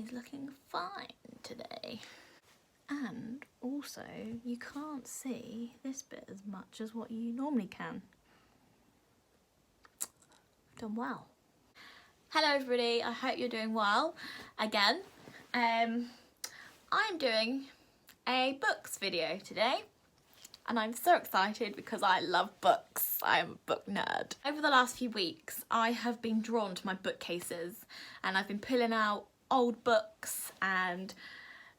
He's looking fine today. And also, you can't see this bit as much as what you normally can. Done well. Hello everybody, I hope you're doing well again. I'm doing a books video today and I'm so excited because I love books. I am a book nerd. Over the last few weeks I have been drawn to my bookcases and I've been pulling out old books and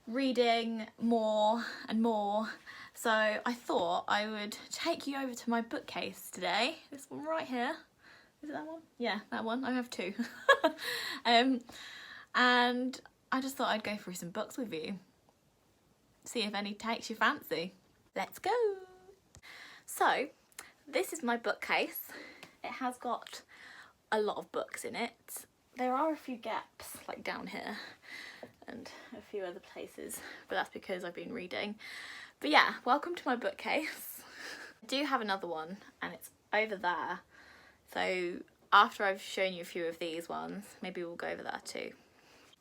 reading more and more. So I thought I would take you over to my bookcase today. This one right here. Is it that one? Yeah, that one. I have two. And I just thought I'd go through some books with you. See if any takes your fancy. Let's go. So, this is my bookcase. It has got a lot of books in it. There are a few gaps, like down here, and a few other places, but that's because I've been reading. But yeah, welcome to my bookcase. I do have another one, and it's over there. So after I've shown you a few of these ones, maybe we'll go over that too.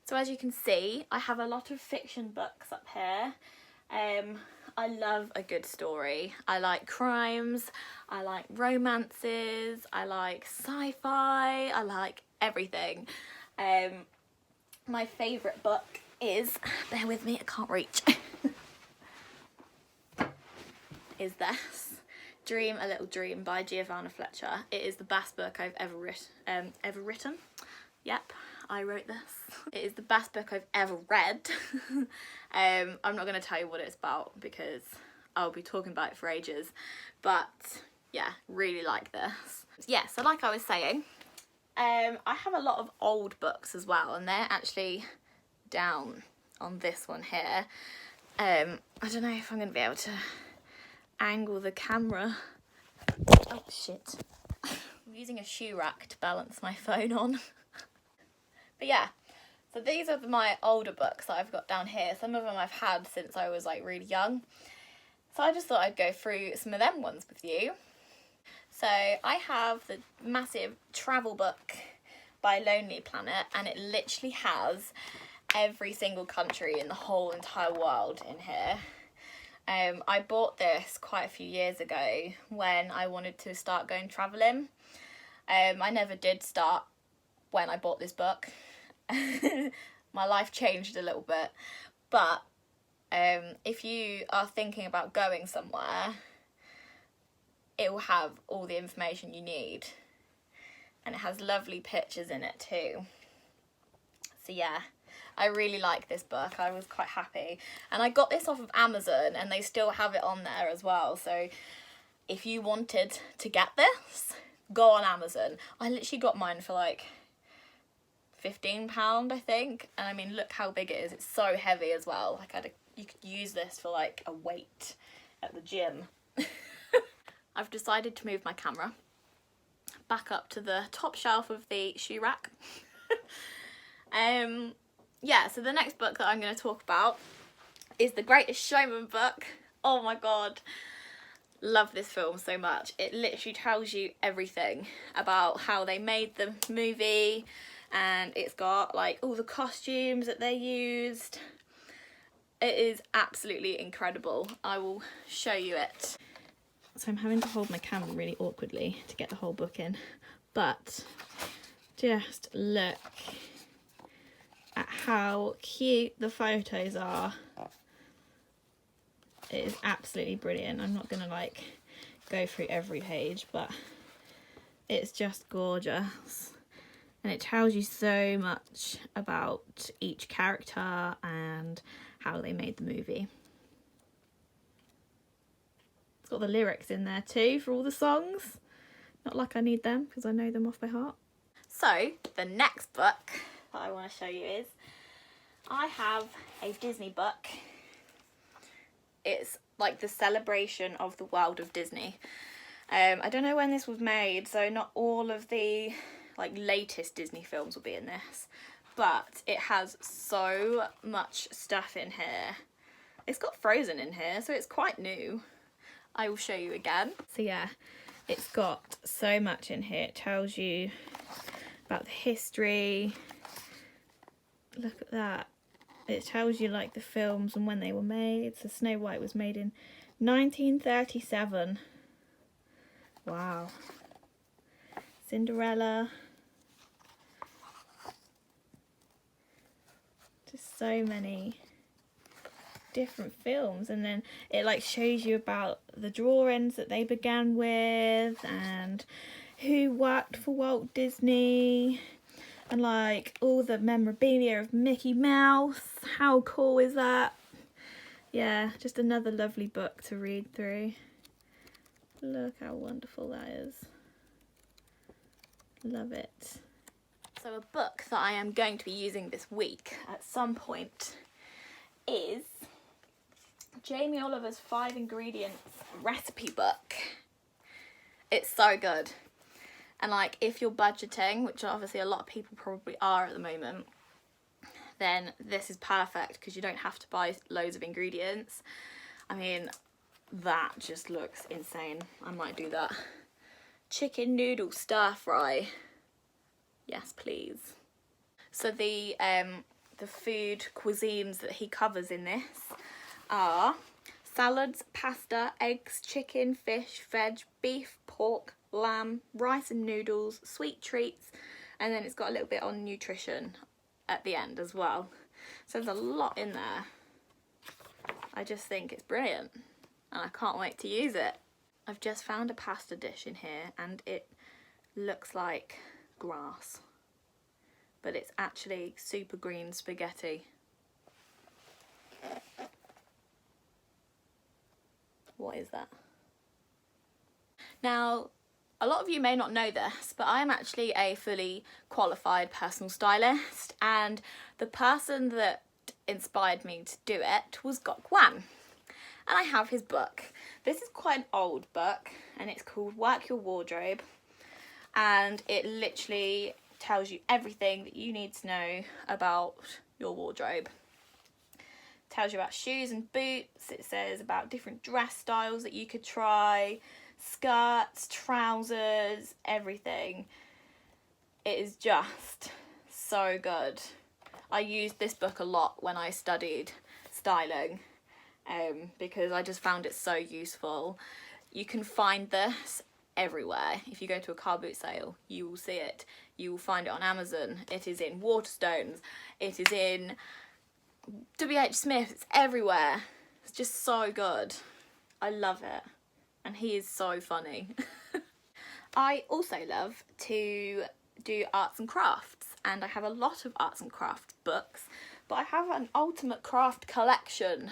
So as you can see, I have a lot of fiction books up here. I love a good story. I like crimes, I like romances, I like sci-fi, I like everything. My favourite book is, bear with me, I can't reach, is this. Dream a Little Dream by Giovanna Fletcher. It is the best book I've ever written. Yep, I wrote this. It is the best book I've ever read. I'm not going to tell you what it's about because I'll be talking about it for ages. But yeah, really like this. Yeah, so like I was saying, I have a lot of old books as well, and they're actually down on this one here. I don't know if I'm going to be able to angle the camera. Oh shit. I'm using a shoe rack to balance my phone on. But yeah, so these are my older books that I've got down here. Some of them I've had since I was like really young. So I just thought I'd go through some of them ones with you. So I have the massive travel book by Lonely Planet, and it literally has every single country in the whole entire world in here. I bought this quite a few years ago when I wanted to start going travelling. I never did start when I bought this book. My life changed a little bit. But if you are thinking about going somewhere, it will have all the information you need. And it has lovely pictures in it too. So yeah. I really like this book. I was quite happy. And I got this off of Amazon and they still have it on there as well. So if you wanted to get this, go on Amazon. I literally got mine for like £15, I think. And I mean, look how big it is. It's so heavy as well. Like you could use this for like a weight at the gym. I've decided to move my camera back up to the top shelf of the shoe rack. Yeah, so the next book that I'm going to talk about is The Greatest Showman book. Oh my god, love this film so much. It literally tells you everything about how they made the movie, and it's got like all the costumes that they used. It is absolutely incredible. I will show you it. So I'm having to hold my camera really awkwardly to get the whole book in, but just look at how cute the photos are. It is absolutely brilliant. I'm not gonna like go through every page, but it's just gorgeous, and it tells you so much about each character and how they made the movie. It's got the lyrics in there too for all the songs. Not like I need them because I know them off by heart. So the next book that I want to show you is, I have a Disney book. It's like the celebration of the world of Disney. I don't know when this was made, so not all of the like latest Disney films will be in this, but it has so much stuff in here. It's got Frozen in here, so it's quite new. I will show you again. So yeah, it's got so much in here. It tells you about the history, Look at that. It tells you like the films and when they were made. So Snow White was made in 1937. Wow. Cinderella. Just so many different films, and then it like shows you about the drawings that they began with and who worked for Walt Disney and like all the memorabilia of Mickey Mouse. How cool is that? Yeah, just another lovely book to read through. Look how wonderful that is. Love it. So a book that I am going to be using this week at some point is Jamie Oliver's 5 Ingredients recipe book. It's so good. And like if you're budgeting, which obviously a lot of people probably are at the moment, then this is perfect because you don't have to buy loads of ingredients. I mean, that just looks insane. I might do that. Chicken noodle stir fry. Yes, please. So the food cuisines that he covers in this are salads, pasta, eggs, chicken, fish, veg, beef, pork, lamb, rice and noodles, sweet treats, and then it's got a little bit on nutrition at the end as well. So there's a lot in there. I just think it's brilliant and I can't wait to use it. I've just found a pasta dish in here and it looks like grass, but it's actually super green spaghetti. What is that? Now, a lot of you may not know this, but I am actually a fully qualified personal stylist, and the person that inspired me to do it was Gok Wan, and I have his book. This is quite an old book and it's called Work Your Wardrobe, and it literally tells you everything that you need to know about your wardrobe. It tells you about shoes and boots. It says about different dress styles that you could try, skirts, trousers, everything. It is just so good. I used this book a lot when I studied styling because I just found it so useful. You can find this everywhere. If you go to a car boot sale, you will see it. You will find it on Amazon. It is in Waterstones. It is in WH Smith. It's everywhere. It's just so good. I love it. And he is so funny. I also love to do arts and crafts, and I have a lot of arts and crafts books, but I have an ultimate craft collection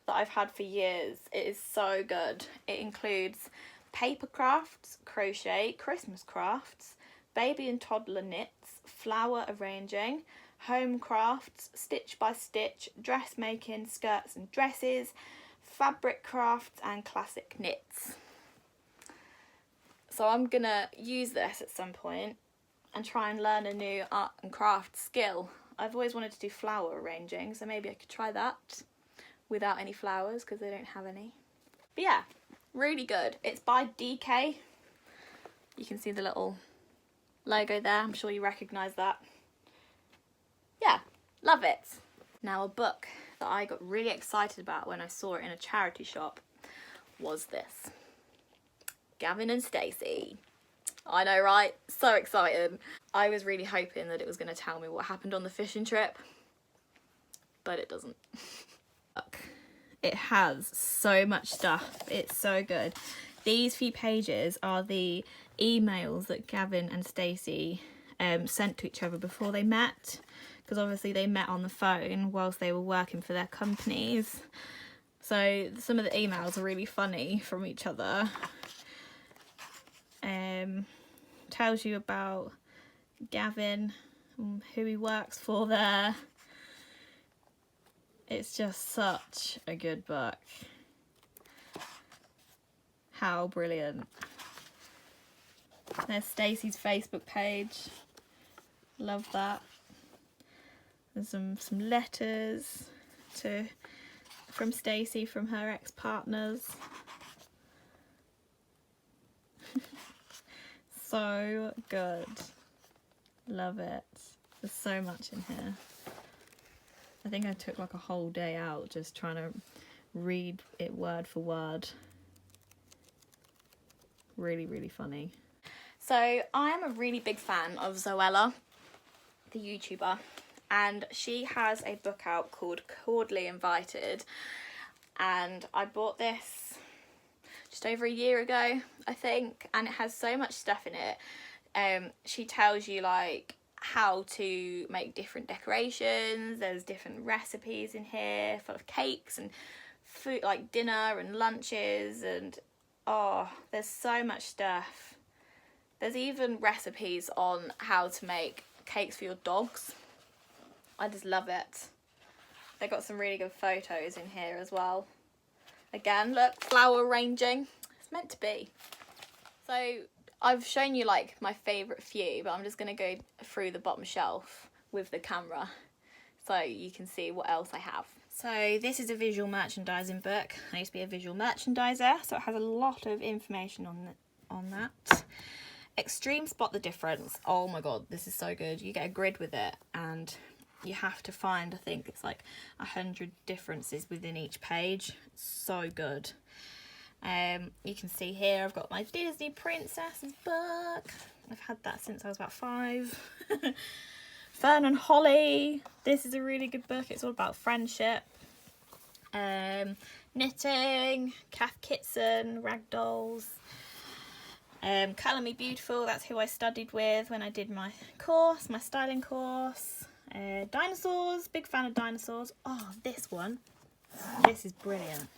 that I've had for years. It is so good. It includes paper crafts, crochet, Christmas crafts, baby and toddler knits, flower arranging, home crafts, stitch by stitch, dressmaking, skirts and dresses, fabric crafts and classic knits. So I'm gonna use this at some point and try and learn a new art and craft skill. I've always wanted to do flower arranging, so maybe I could try that without any flowers because they don't have any. But yeah, really good. It's by DK. You can see the little logo there. I'm sure you recognise that. Yeah, love it. Now, a book that I got really excited about when I saw it in a charity shop was this. Gavin and Stacey. I know, right? So excited. I was really hoping that it was going to tell me what happened on the fishing trip, but it doesn't. Look, it has so much stuff. It's so good. These few pages are the emails that Gavin and Stacey sent to each other before they met, because obviously they met on the phone whilst they were working for their companies. So some of the emails are really funny from each other. Tells you about Gavin, who he works for there. It's just such a good book. How brilliant. There's Stacey's Facebook page. Love that. There's some letters from Stacey from her ex-partners. So good. Love it. There's so much in here. I think I took like a whole day out just trying to read it word for word. Really, really funny. So I am a really big fan of Zoella, the YouTuber, and she has a book out called Cordially Invited, and I bought this just over a year ago, I think, and it has so much stuff in it. She tells you like how to make different decorations. There's different recipes in here full of cakes and food, like dinner and lunches, and oh, there's so much stuff. There's even recipes on how to make cakes for your dogs. I just love it. They got some really good photos in here as well. Again, look, flower arranging. It's meant to be. So I've shown you like my favourite few, but I'm just going to go through the bottom shelf with the camera so you can see what else I have. So this is a visual merchandising book. I used to be a visual merchandiser, so it has a lot of information on that. Extreme Spot the Difference. Oh my god, this is so good. You get a grid with it and you have to find, I think it's like 100 differences within each page. It's so good. You can see here I've got my Disney Princesses book. I've had that since I was about 5. Fern and Holly. This is a really good book. It's all about friendship. Knitting, Kath Kitson, Ragdolls. Colour Me Beautiful, that's who I studied with when I did my course, my styling course. Dinosaurs, big fan of dinosaurs. Oh, this one. This is brilliant.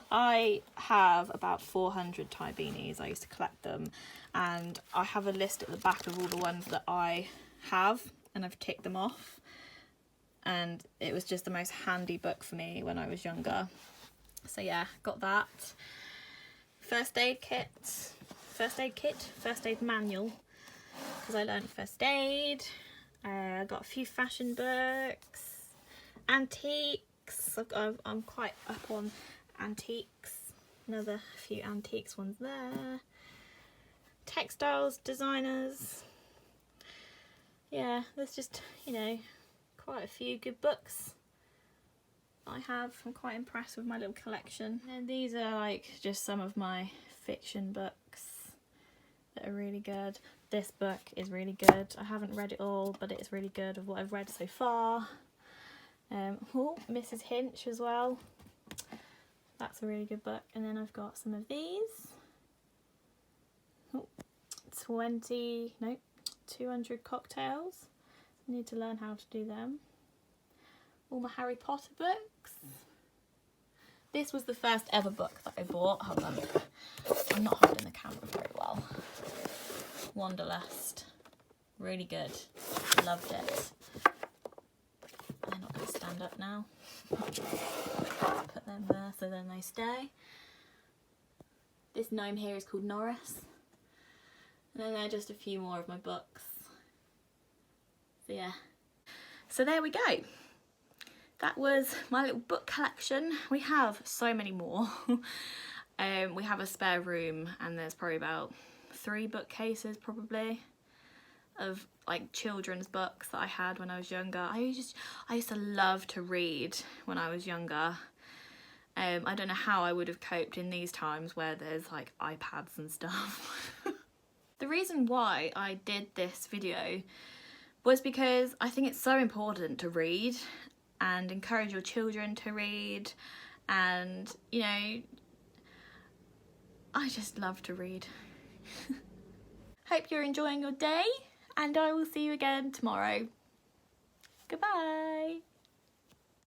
I have about 400 tie beanies. I used to collect them, and I have a list at the back of all the ones that I have, and I've ticked them off. And it was just the most handy book for me when I was younger. So yeah, got that. First aid manual, because I learned first aid. I got a few fashion books, antiques. I'm quite up on antiques. Another few antiques ones there. Textiles, designers. Yeah, there's just, you know, quite a few good books I have. I'm quite impressed with my little collection. And these are like just some of my fiction books that are really good. This book is really good. I haven't read it all, but it's really good of what I've read so far. Oh, Mrs. Hinch as well. That's a really good book. And then I've got some of these. Oh, 200 cocktails. I need to learn how to do them. All my Harry Potter books. This was the first ever book that I bought. Hold on. I'm not holding the camera very well. Wanderlust. Really good. Loved it. They're not going to stand up now. Put them there so then they stay. This gnome here is called Norris. And then there are just a few more of my books. So yeah. So there we go. That was my little book collection. We have so many more. We have a spare room and there's probably about 3 bookcases probably of like children's books that I had when I was younger. I used to love to read when I was younger. I don't know how I would have coped in these times where there's like iPads and stuff. The reason why I did this video was because I think it's so important to read and encourage your children to read, and you know, I just love to read. Hope you're enjoying your day, and I will see you again tomorrow. Goodbye.